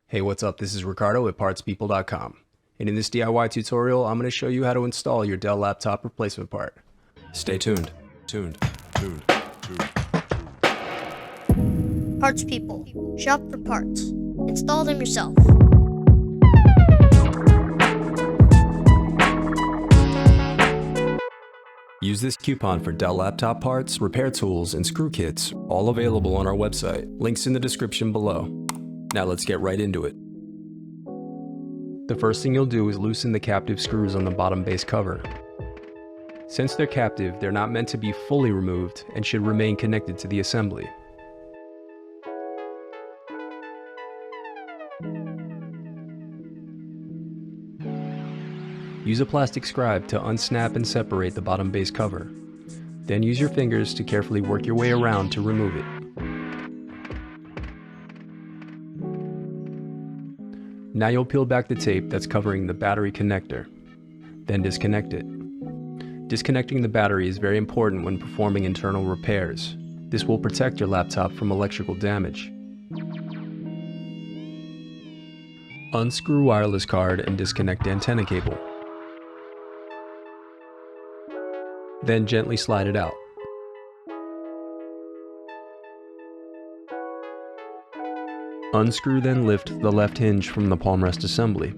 Hey, what's up? This is Ricardo at partspeople.com. And in this DIY tutorial, I'm going to show you how to install your Dell laptop replacement part. Stay tuned. Parts People. Shop for parts. Install them yourself. Use this coupon for Dell laptop parts, repair tools, and screw kits, all available on our website. Links in the description below. Now let's get right into it. The first thing you'll do is loosen the captive screws on the bottom base cover. Since they're captive, they're not meant to be fully removed and should remain connected to the assembly. Use a plastic scribe to unsnap and separate the bottom base cover. Then use your fingers to carefully work your way around to remove it. Now you'll peel back the tape that's covering the battery connector. Then disconnect it. Disconnecting the battery is very important when performing internal repairs. This will protect your laptop from electrical damage. Unscrew wireless card and disconnect antenna cable. Then gently slide it out. Unscrew, then lift the left hinge from the palm rest assembly.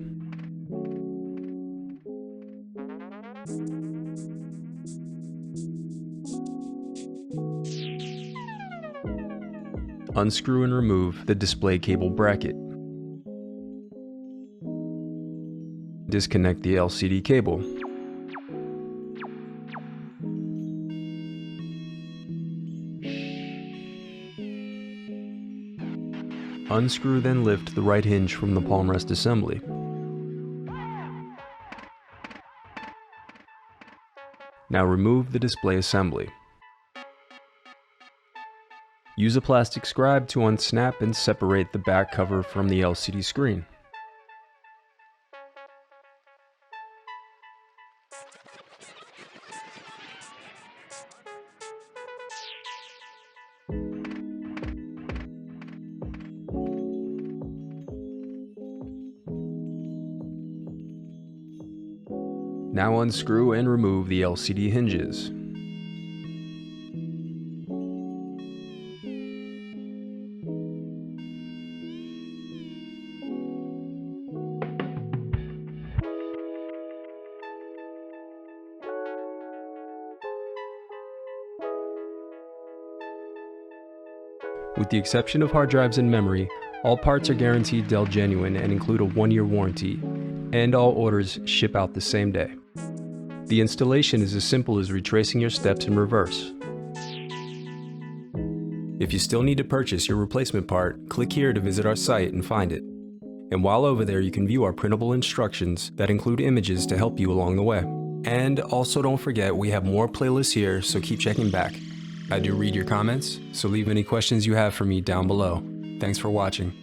Unscrew and remove the display cable bracket. Disconnect the LCD cable. Unscrew, then lift the right hinge from the palm rest assembly. Now remove the display assembly. Use a plastic scribe to unsnap and separate the back cover from the LCD screen. Now unscrew and remove the LCD hinges. With the exception of hard drives and memory, all parts are guaranteed Dell Genuine and include a 1-year warranty, and all orders ship out the same day. The installation is as simple as retracing your steps in reverse. If you still need to purchase your replacement part, click here to visit our site and find it. And while over there, you can view our printable instructions that include images to help you along the way. And also don't forget, we have more playlists here, so keep checking back. I do read your comments, so leave any questions you have for me down below. Thanks for watching.